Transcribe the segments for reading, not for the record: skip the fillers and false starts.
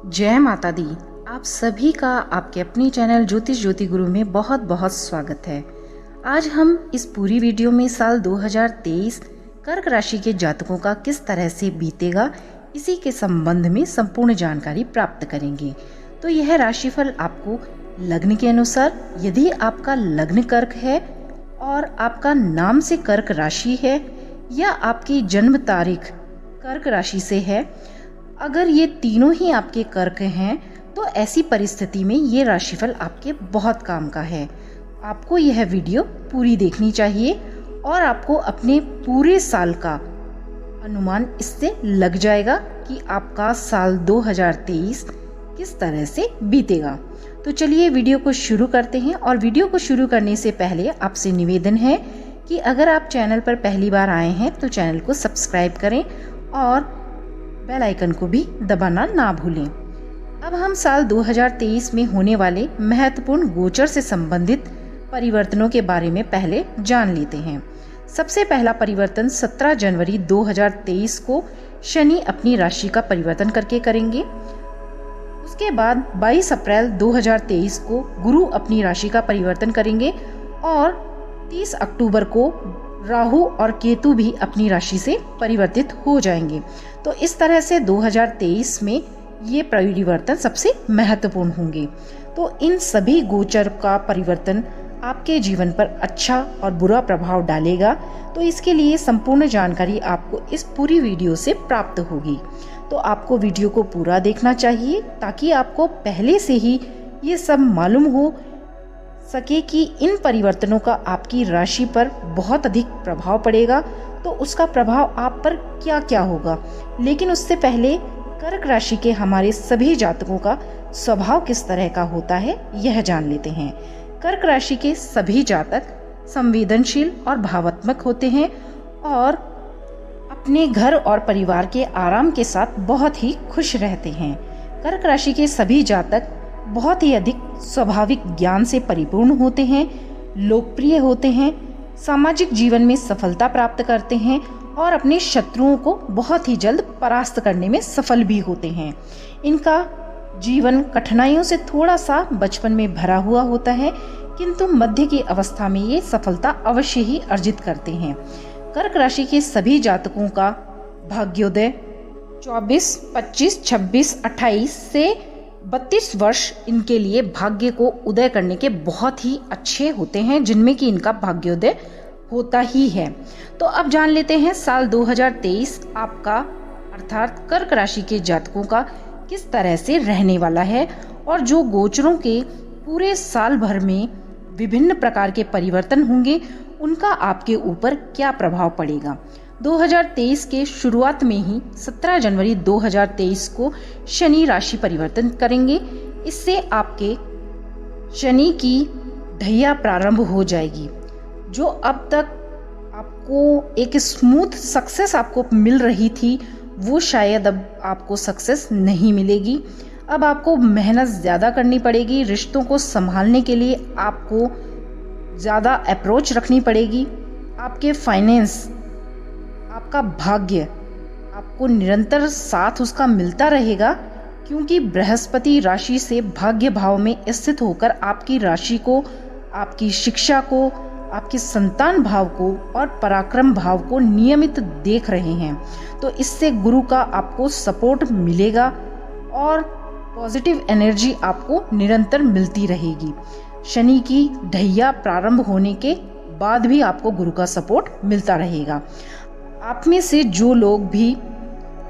जय माता दी। आप सभी का आपके अपनी चैनल ज्योतिष ज्योति गुरु में बहुत बहुत स्वागत है। आज हम इस पूरी वीडियो में साल 2023 कर्क राशि के जातकों का किस तरह से बीतेगा, इसी के संबंध में संपूर्ण जानकारी प्राप्त करेंगे। तो यह राशिफल आपको लग्न के अनुसार, यदि आपका लग्न कर्क है और आपका नाम से कर्क राशि है या आपकी जन्म तारीख कर्क राशि से है, अगर ये तीनों ही आपके कर्क हैं तो ऐसी परिस्थिति में ये राशिफल आपके बहुत काम का है। आपको यह वीडियो पूरी देखनी चाहिए और आपको अपने पूरे साल का अनुमान इससे लग जाएगा कि आपका साल 2023 किस तरह से बीतेगा। तो चलिए वीडियो को शुरू करते हैं। और वीडियो को शुरू करने से पहले आपसे निवेदन है कि अगर आप चैनल पर पहली बार आए हैं तो चैनल को सब्सक्राइब करें और बेल आइकन को भी दबाना ना भूलें। अब हम साल 2023 में होने वाले महत्वपूर्ण गोचर से संबंधित परिवर्तनों के बारे में पहले जान लेते हैं। सबसे पहला परिवर्तन 17 जनवरी 2023 को शनि अपनी राशि का परिवर्तन करके करेंगे। उसके बाद 22 अप्रैल 2023 को गुरु अपनी राशि का परिवर्तन करेंगे और 30 अक्टूबर को राहु और केतु भी अपनी राशि से परिवर्तित हो जाएंगे। तो इस तरह से 2023 में ये परिवर्तन सबसे महत्वपूर्ण होंगे। तो इन सभी गोचर का परिवर्तन आपके जीवन पर अच्छा और बुरा प्रभाव डालेगा। तो इसके लिए संपूर्ण जानकारी आपको इस पूरी वीडियो से प्राप्त होगी। तो आपको वीडियो को पूरा देखना चाहिए ताकि आपको पहले से ही ये सब मालूम हो सके कि इन परिवर्तनों का आपकी राशि पर बहुत अधिक प्रभाव पड़ेगा। तो उसका प्रभाव आप पर क्या क्या होगा। लेकिन उससे पहले कर्क राशि के हमारे सभी जातकों का स्वभाव किस तरह का होता है यह जान लेते हैं। कर्क राशि के सभी जातक संवेदनशील और भावात्मक होते हैं और अपने घर और परिवार के आराम के साथ बहुत ही खुश रहते हैं। कर्क राशि के सभी जातक बहुत ही अधिक स्वाभाविक ज्ञान से परिपूर्ण होते हैं, लोकप्रिय होते हैं, सामाजिक जीवन में सफलता प्राप्त करते हैं और अपने शत्रुओं को बहुत ही जल्द परास्त करने में सफल भी होते हैं। इनका जीवन कठिनाइयों से थोड़ा सा बचपन में भरा हुआ होता है, किंतु मध्य की अवस्था में ये सफलता अवश्य ही अर्जित करते हैं। कर्क राशि के सभी जातकों का भाग्योदय 24, 25, 26, 28 से 32 वर्ष इनके लिए भाग्य को उदय करने के बहुत ही अच्छे होते हैं, जिनमें कि इनका भाग्योदय होता ही है। तो अब जान लेते हैं साल 2023 आपका अर्थात कर्क राशि के जातकों का किस तरह से रहने वाला है और जो गोचरों के पूरे साल भर में विभिन्न प्रकार के परिवर्तन होंगे उनका आपके ऊपर क्या प्रभाव पड़ेगा। 2023 के शुरुआत में ही 17 जनवरी 2023 को शनि राशि परिवर्तन करेंगे। इससे आपके शनि की ढैया प्रारंभ हो जाएगी। जो अब तक आपको एक स्मूथ सक्सेस आपको मिल रही थी वो शायद अब आपको सक्सेस नहीं मिलेगी। अब आपको मेहनत ज़्यादा करनी पड़ेगी। रिश्तों को संभालने के लिए आपको ज़्यादा अप्रोच रखनी पड़ेगी। आपके फाइनेंस, आपका भाग्य आपको निरंतर साथ उसका मिलता रहेगा, क्योंकि बृहस्पति राशि से भाग्य भाव में स्थित होकर आपकी राशि को, आपकी शिक्षा को, आपके संतान भाव को और पराक्रम भाव को नियमित देख रहे हैं। तो इससे गुरु का आपको सपोर्ट मिलेगा और पॉजिटिव एनर्जी आपको निरंतर मिलती रहेगी। शनि की ढैया प्रारंभ होने के बाद भी आपको गुरु का सपोर्ट मिलता रहेगा। आप में से जो लोग भी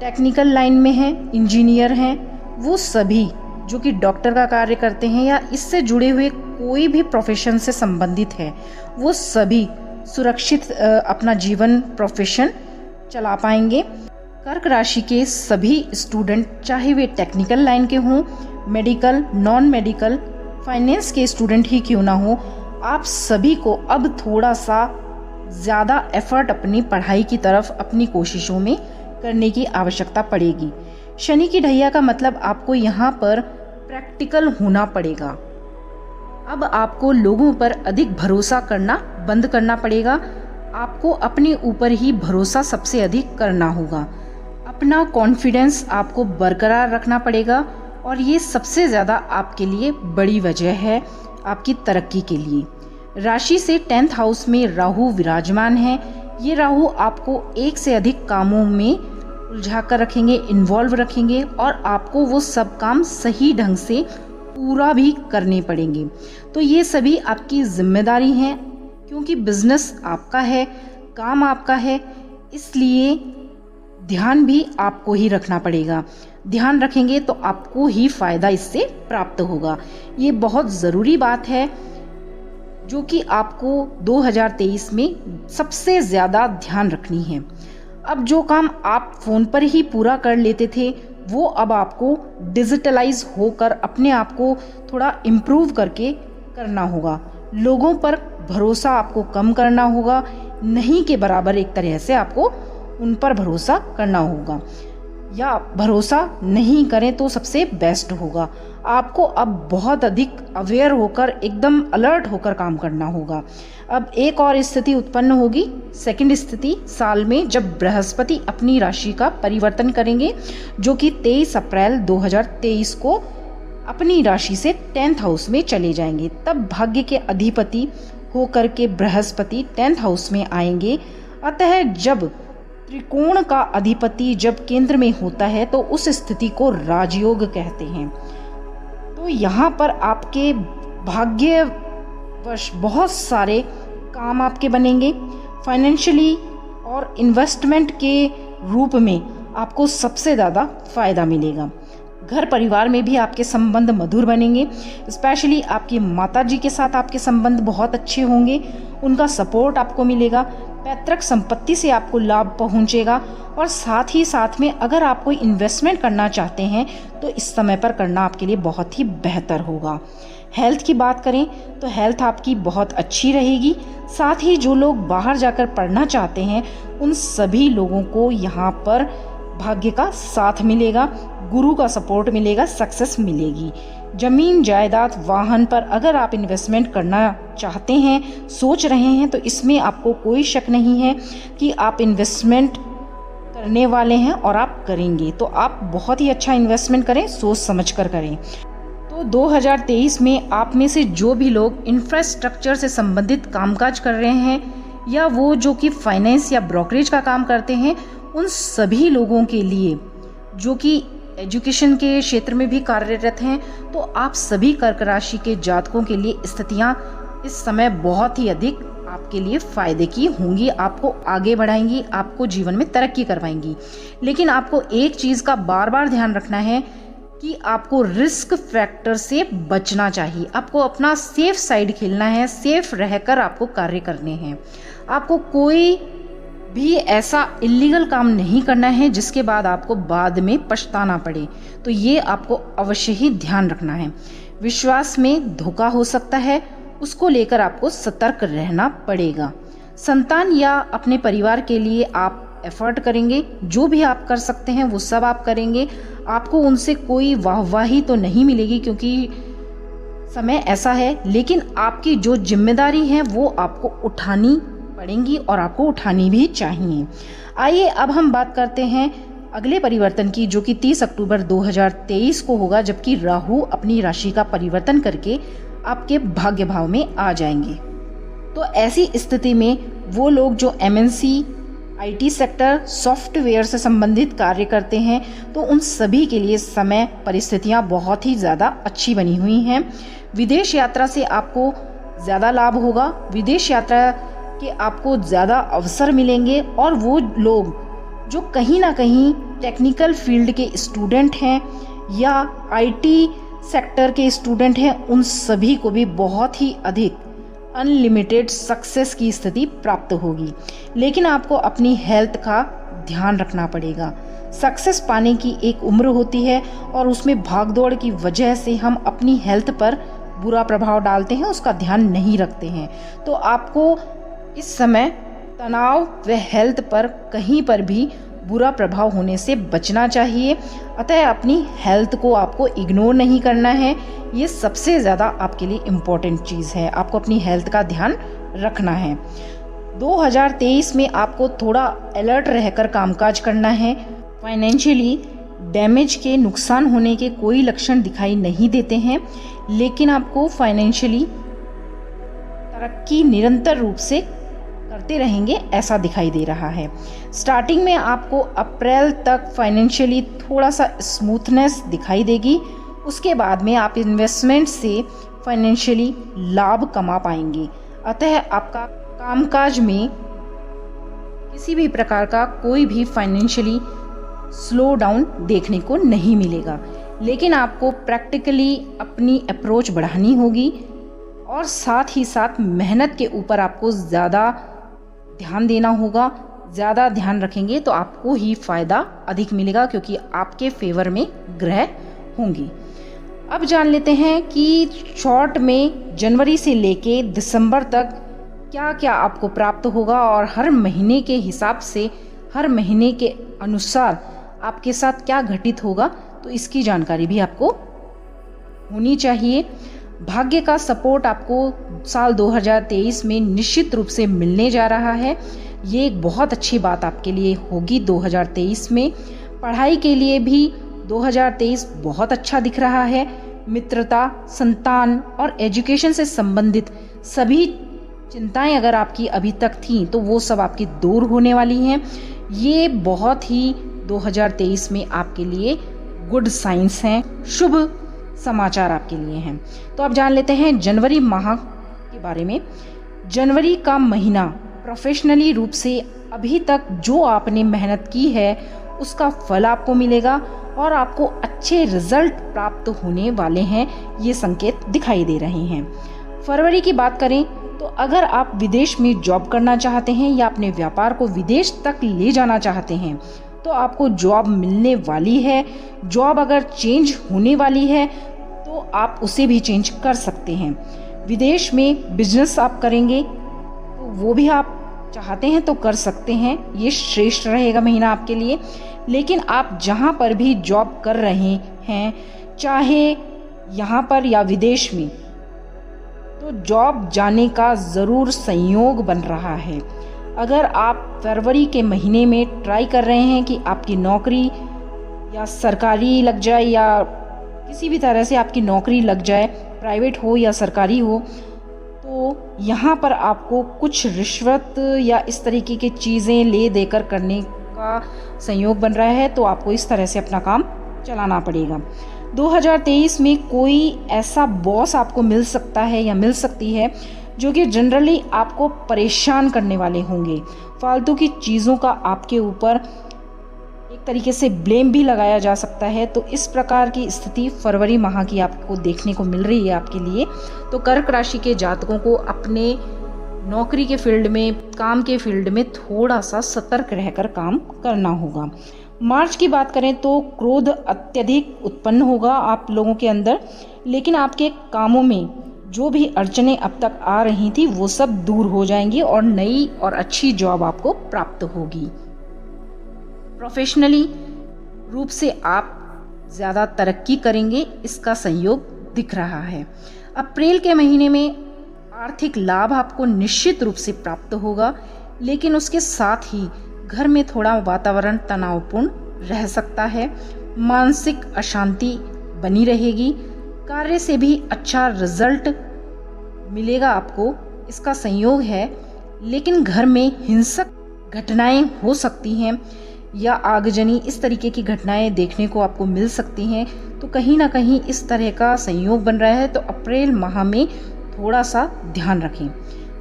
टेक्निकल लाइन में हैं, इंजीनियर हैं, वो सभी जो कि डॉक्टर का कार्य करते हैं या इससे जुड़े हुए कोई भी प्रोफेशन से संबंधित है, वो सभी सुरक्षित अपना जीवन प्रोफेशन चला पाएंगे। कर्क राशि के सभी स्टूडेंट, चाहे वे टेक्निकल लाइन के हों, मेडिकल, नॉन मेडिकल, फाइनेंस के स्टूडेंट ही क्यों ना हो, आप सभी को अब थोड़ा सा ज़्यादा एफर्ट अपनी पढ़ाई की तरफ, अपनी कोशिशों में करने की आवश्यकता पड़ेगी। शनि की ढैया का मतलब आपको यहाँ पर प्रैक्टिकल होना पड़ेगा। अब आपको लोगों पर अधिक भरोसा करना बंद करना पड़ेगा। आपको अपने ऊपर ही भरोसा सबसे अधिक करना होगा। अपना कॉन्फिडेंस आपको बरकरार रखना पड़ेगा और ये सबसे ज़्यादा आपके लिए बड़ी वजह है आपकी तरक्की के लिए। राशि से 10th हाउस में राहु विराजमान है। ये राहु आपको एक से अधिक कामों में उलझा कर रखेंगे, इन्वॉल्व रखेंगे और आपको वो सब काम सही ढंग से पूरा भी करने पड़ेंगे। तो ये सभी आपकी जिम्मेदारी हैं, क्योंकि बिजनेस आपका है, काम आपका है, इसलिए ध्यान भी आपको ही रखना पड़ेगा। ध्यान रखेंगे तो आपको ही फायदा इससे प्राप्त होगा। ये बहुत ज़रूरी बात है जो कि आपको 2023 में सबसे ज़्यादा ध्यान रखनी है। अब जो काम आप फ़ोन पर ही पूरा कर लेते थे, वो अब आपको डिजिटलाइज होकर अपने आप को थोड़ा इम्प्रूव करके करना होगा। लोगों पर भरोसा आपको कम करना होगा, नहीं के बराबर एक तरह से आपको उन पर भरोसा करना होगा, या भरोसा नहीं करें तो सबसे बेस्ट होगा। आपको अब बहुत अधिक अवेयर होकर, एकदम अलर्ट होकर काम करना होगा। अब एक और स्थिति उत्पन्न होगी, सेकंड स्थिति साल में, जब बृहस्पति अपनी राशि का परिवर्तन करेंगे, जो कि 23 अप्रैल 2023 को अपनी राशि से 10th हाउस में चले जाएंगे। तब भाग्य के अधिपति होकर के बृहस्पति 10th हाउस में आएंगे। अतः जब त्रिकोण का अधिपति जब केंद्र में होता है तो उस स्थिति को राजयोग कहते हैं। तो यहाँ पर आपके भाग्यवश बहुत सारे काम आपके बनेंगे। फाइनेंशियली और इन्वेस्टमेंट के रूप में आपको सबसे ज़्यादा फायदा मिलेगा। घर परिवार में भी आपके संबंध मधुर बनेंगे। स्पेशली आपकी माताजी के साथ आपके संबंध बहुत अच्छे होंगे, उनका सपोर्ट आपको मिलेगा। पैतृक संपत्ति से आपको लाभ पहुंचेगा और साथ ही साथ में अगर आप कोई इन्वेस्टमेंट करना चाहते हैं तो इस समय पर करना आपके लिए बहुत ही बेहतर होगा। हेल्थ की बात करें तो हेल्थ आपकी बहुत अच्छी रहेगी। साथ ही जो लोग बाहर जाकर पढ़ना चाहते हैं उन सभी लोगों को यहाँ पर भाग्य का साथ मिलेगा, गुरु का सपोर्ट मिलेगा, सक्सेस मिलेगी। जमीन जायदाद वाहन पर अगर आप इन्वेस्टमेंट करना चाहते हैं, सोच रहे हैं, तो इसमें आपको कोई शक नहीं है कि आप इन्वेस्टमेंट करने वाले हैं और आप करेंगे। तो आप बहुत ही अच्छा इन्वेस्टमेंट करें, सोच समझ कर करें। तो 2023 में आप में से जो भी लोग इंफ्रास्ट्रक्चर से संबंधित कामकाज कर रहे हैं या वो जो कि फाइनेंस या ब्रोकरेज का काम करते हैं, उन सभी लोगों के लिए जो कि एजुकेशन के क्षेत्र में भी कार्यरत हैं, तो आप सभी कर्क राशि के जातकों के लिए स्थितियां इस समय बहुत ही अधिक आपके लिए फायदे की होंगी, आपको आगे बढ़ाएंगी, आपको जीवन में तरक्की करवाएंगी। लेकिन आपको एक चीज़ का बार बार ध्यान रखना है कि आपको रिस्क फैक्टर से बचना चाहिए। आपको अपना सेफ साइड खेलना है, सेफ रहकर आपको कार्य करने हैं। आपको कोई भी ऐसा इलीगल काम नहीं करना है जिसके बाद आपको बाद में पछताना पड़े। तो ये आपको अवश्य ही ध्यान रखना है। विश्वास में धोखा हो सकता है, उसको लेकर आपको सतर्क रहना पड़ेगा। संतान या अपने परिवार के लिए आप एफर्ट करेंगे, जो भी आप कर सकते हैं वो सब आप करेंगे। आपको उनसे कोई वाहवाही तो नहीं मिलेगी क्योंकि समय ऐसा है, लेकिन आपकी जो जिम्मेदारी है वो आपको उठानी पड़ेंगी और आपको उठानी भी चाहिए। आइए अब हम बात करते हैं अगले परिवर्तन की, जो कि 30 अक्टूबर 2023 को होगा, जबकि राहु अपनी राशि का परिवर्तन करके आपके भाग्य भाव में आ जाएंगे। तो ऐसी स्थिति में वो लोग जो MNC, IT सेक्टर, सॉफ्टवेयर से संबंधित कार्य करते हैं, तो उन सभी के लिए समय परिस्थितियां बहुत ही ज़्यादा अच्छी बनी हुई हैं। विदेश यात्रा से आपको ज़्यादा लाभ होगा, विदेश यात्रा के आपको ज़्यादा अवसर मिलेंगे। और वो लोग जो कहीं ना कहीं टेक्निकल फील्ड के स्टूडेंट हैं या IT सेक्टर के स्टूडेंट हैं, उन सभी को भी बहुत ही अधिक अनलिमिटेड सक्सेस की स्थिति प्राप्त होगी। लेकिन आपको अपनी हेल्थ का ध्यान रखना पड़ेगा। सक्सेस पाने की एक उम्र होती है और उसमें भागदौड़ की वजह से हम अपनी हेल्थ पर बुरा प्रभाव डालते हैं, उसका ध्यान नहीं रखते हैं। तो आपको इस समय तनाव व हेल्थ पर कहीं पर भी बुरा प्रभाव होने से बचना चाहिए। अतः अपनी हेल्थ को आपको इग्नोर नहीं करना है, ये सबसे ज़्यादा आपके लिए इम्पोर्टेंट चीज़ है। आपको अपनी हेल्थ का ध्यान रखना है। 2023 में आपको थोड़ा अलर्ट रहकर कामकाज करना है। फाइनेंशियली डैमेज के, नुकसान होने के कोई लक्षण दिखाई नहीं देते हैं, लेकिन आपको फाइनेंशियली तरक्की निरंतर रूप से करते रहेंगे ऐसा दिखाई दे रहा है। स्टार्टिंग में आपको अप्रैल तक फाइनेंशियली थोड़ा सा स्मूथनेस दिखाई देगी, उसके बाद में आप इन्वेस्टमेंट से फाइनेंशियली लाभ कमा पाएंगे। अतः आपका कामकाज में किसी भी प्रकार का कोई भी फाइनेंशियली स्लो डाउन देखने को नहीं मिलेगा, लेकिन आपको प्रैक्टिकली अपनी अप्रोच बढ़ानी होगी और साथ ही साथ मेहनत के ऊपर आपको ज़्यादा ध्यान देना होगा। ज़्यादा ध्यान रखेंगे तो आपको ही फ़ायदा अधिक मिलेगा, क्योंकि आपके फेवर में ग्रह होंगे। अब जान लेते हैं कि शॉर्ट में जनवरी से लेके दिसंबर तक क्या क्या आपको प्राप्त होगा और हर महीने के हिसाब से, हर महीने के अनुसार आपके साथ क्या घटित होगा, तो इसकी जानकारी भी आपको होनी चाहिए। भाग्य का सपोर्ट आपको साल 2023 में निश्चित रूप से मिलने जा रहा है। ये एक बहुत अच्छी बात आपके लिए होगी 2023 में। पढ़ाई के लिए भी 2023 बहुत अच्छा दिख रहा है। मित्रता, संतान और एजुकेशन से संबंधित सभी चिंताएं अगर आपकी अभी तक थीं तो वो सब आपकी दूर होने वाली हैं। ये बहुत ही 2023 में आपके लिए गुड साइंस हैं, शुभ समाचार आपके लिए हैं। तो अब जान लेते हैं जनवरी माह के बारे में। जनवरी का महीना प्रोफेशनली रूप से अभी तक जो आपने मेहनत की है उसका फल आपको मिलेगा और आपको अच्छे रिजल्ट प्राप्त होने वाले हैं, ये संकेत दिखाई दे रहे हैं। फरवरी की बात करें तो अगर आप विदेश में जॉब करना चाहते हैं या अपने व्यापार को विदेश तक ले जाना चाहते हैं तो आपको जॉब मिलने वाली है। जॉब अगर चेंज होने वाली है तो आप उसे भी चेंज कर सकते हैं। विदेश में बिजनेस आप करेंगे तो वो भी आप चाहते हैं तो कर सकते हैं, ये श्रेष्ठ रहेगा महीना आपके लिए। लेकिन आप जहाँ पर भी जॉब कर रहे हैं, चाहे यहाँ पर या विदेश में, तो जॉब जाने का ज़रूर संयोग बन रहा है। अगर आप फरवरी के महीने में ट्राई कर रहे हैं कि आपकी नौकरी या सरकारी लग जाए या किसी भी तरह से आपकी नौकरी लग जाए, प्राइवेट हो या सरकारी हो, तो यहाँ पर आपको कुछ रिश्वत या इस तरीके की चीज़ें ले देकर करने का संयोग बन रहा है, तो आपको इस तरह से अपना काम चलाना पड़ेगा। 2023 में कोई ऐसा बॉस आपको मिल सकता है या मिल सकती है जो कि जनरली आपको परेशान करने वाले होंगे। फालतू की चीज़ों का आपके ऊपर एक तरीके से ब्लेम भी लगाया जा सकता है। तो इस प्रकार की स्थिति फरवरी माह की आपको देखने को मिल रही है आपके लिए। तो कर्क राशि के जातकों को अपने नौकरी के फील्ड में, काम के फील्ड में थोड़ा सा सतर्क रहकर काम करना होगा। मार्च की बात करें तो क्रोध अत्यधिक उत्पन्न होगा आप लोगों के अंदर, लेकिन आपके कामों में जो भी अड़चनें अब तक आ रही थी वो सब दूर हो जाएंगी और नई और अच्छी जॉब आपको प्राप्त होगी। प्रोफेशनली रूप से आप ज़्यादा तरक्की करेंगे, इसका संयोग दिख रहा है। अप्रैल के महीने में आर्थिक लाभ आपको निश्चित रूप से प्राप्त होगा, लेकिन उसके साथ ही घर में थोड़ा वातावरण तनावपूर्ण रह सकता है। मानसिक अशांति बनी रहेगी। कार्य से भी अच्छा रिजल्ट मिलेगा आपको, इसका संयोग है। लेकिन घर में हिंसक घटनाएं हो सकती हैं या आगजनी, इस तरीके की घटनाएं देखने को आपको मिल सकती हैं। तो कहीं ना कहीं इस तरह का संयोग बन रहा है, तो अप्रैल माह में थोड़ा सा ध्यान रखें।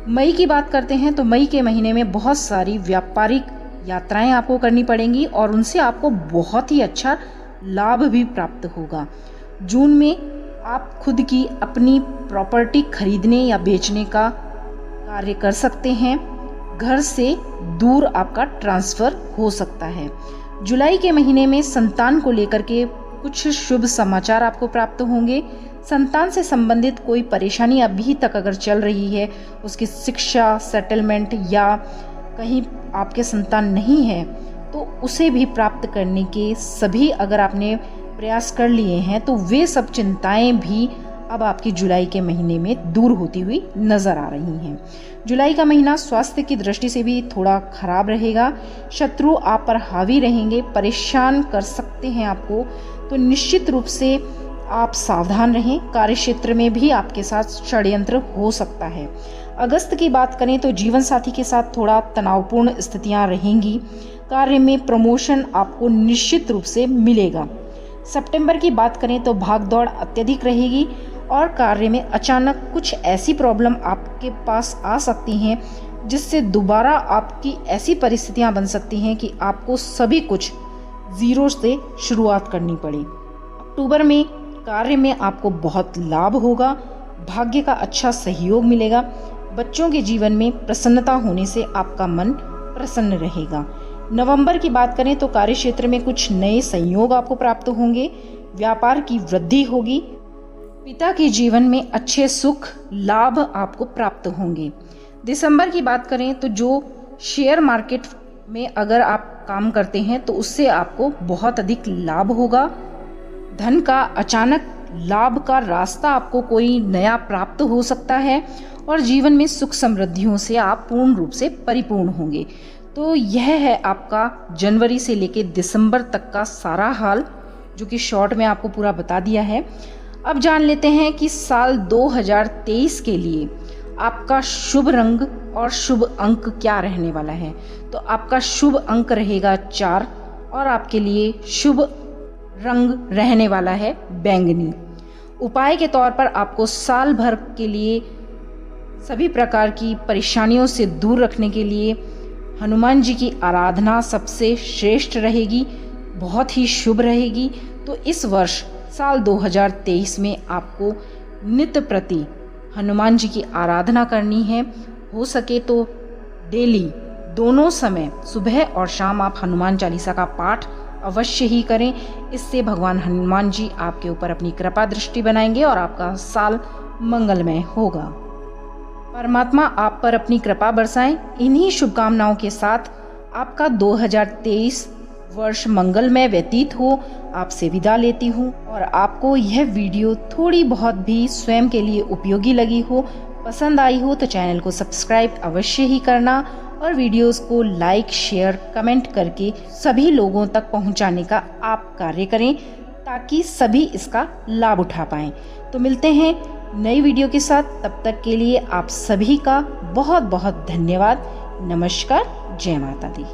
मई की बात करते हैं तो मई के महीने में बहुत सारी व्यापारिक यात्राएं आपको करनी पड़ेंगी और उनसे आपको बहुत ही अच्छा लाभ भी प्राप्त होगा। जून में आप खुद की अपनी प्रॉपर्टी खरीदने या बेचने का कार्य कर सकते हैं। घर से दूर आपका ट्रांसफ़र हो सकता है। जुलाई के महीने में संतान को लेकर के कुछ शुभ समाचार आपको प्राप्त होंगे। संतान से संबंधित कोई परेशानी अभी तक अगर चल रही है, उसकी शिक्षा, सेटलमेंट या कहीं आपके संतान नहीं है तो उसे भी प्राप्त करने के सभी अगर आपने प्रयास कर लिए हैं तो वे सब चिंताएं भी अब आपकी जुलाई के महीने में दूर होती हुई नजर आ रही हैं। जुलाई का महीना स्वास्थ्य की दृष्टि से भी थोड़ा खराब रहेगा। शत्रु आप पर हावी रहेंगे, परेशान कर सकते हैं आपको, तो निश्चित रूप से आप सावधान रहें। कार्यक्षेत्र में भी आपके साथ षड्यंत्र हो सकता है। अगस्त की बात करें तो जीवन साथी के साथ थोड़ा तनावपूर्ण स्थितियां रहेंगी। कार्य में प्रमोशन आपको निश्चित रूप से मिलेगा। सितंबर की बात करें तो भागदौड़ अत्यधिक रहेगी और कार्य में अचानक कुछ ऐसी प्रॉब्लम आपके पास आ सकती हैं जिससे दोबारा आपकी ऐसी परिस्थितियां बन सकती हैं कि आपको सभी कुछ जीरो से शुरुआत करनी पड़े। अक्टूबर में कार्य में आपको बहुत लाभ होगा, भाग्य का अच्छा सहयोग मिलेगा। बच्चों के जीवन में प्रसन्नता होने से आपका मन प्रसन्न रहेगा। नवंबर की बात करें तो कार्य क्षेत्र में कुछ नए संयोग आपको प्राप्त होंगे, व्यापार की वृद्धि होगी, पिता के जीवन में अच्छे सुख लाभ आपको प्राप्त होंगे। दिसंबर की बात करें तो जो शेयर मार्केट में अगर आप काम करते हैं तो उससे आपको बहुत अधिक लाभ होगा। धन का अचानक लाभ का रास्ता आपको कोई नया प्राप्त हो सकता है और जीवन में सुख समृद्धियों से आप पूर्ण रूप से परिपूर्ण होंगे। तो यह है आपका जनवरी से लेकर दिसंबर तक का सारा हाल, जो कि शॉर्ट में आपको पूरा बता दिया है। अब जान लेते हैं कि साल 2023 के लिए आपका शुभ रंग और शुभ अंक क्या रहने वाला है। तो आपका शुभ अंक रहेगा 4 और आपके लिए शुभ रंग रहने वाला है बैंगनी। उपाय के तौर पर आपको साल भर के लिए सभी प्रकार की परेशानियों से दूर रखने के लिए हनुमान जी की आराधना सबसे श्रेष्ठ रहेगी, बहुत ही शुभ रहेगी। तो इस वर्ष साल 2023 में आपको नित्य प्रति हनुमान जी की आराधना करनी है। हो सके तो डेली दोनों समय सुबह और शाम आप हनुमान चालीसा का पाठ अवश्य ही करें। इससे भगवान हनुमान जी आपके ऊपर अपनी कृपा दृष्टि बनाएंगे और आपका साल मंगलमय होगा। परमात्मा आप पर अपनी कृपा बरसाएं। इन्हीं शुभकामनाओं के साथ आपका 2023 वर्ष मंगलमय व्यतीत हो। आपसे विदा लेती हूँ और आपको यह वीडियो थोड़ी बहुत भी स्वयं के लिए उपयोगी लगी हो, पसंद आई हो तो चैनल को सब्सक्राइब अवश्य ही करना और वीडियोस को लाइक शेयर कमेंट करके सभी लोगों तक पहुंचाने का आप कार्य करें ताकि सभी इसका लाभ उठा पाएं। तो मिलते हैं नई वीडियो के साथ, तब तक के लिए आप सभी का बहुत बहुत धन्यवाद। नमस्कार, जय माता दी।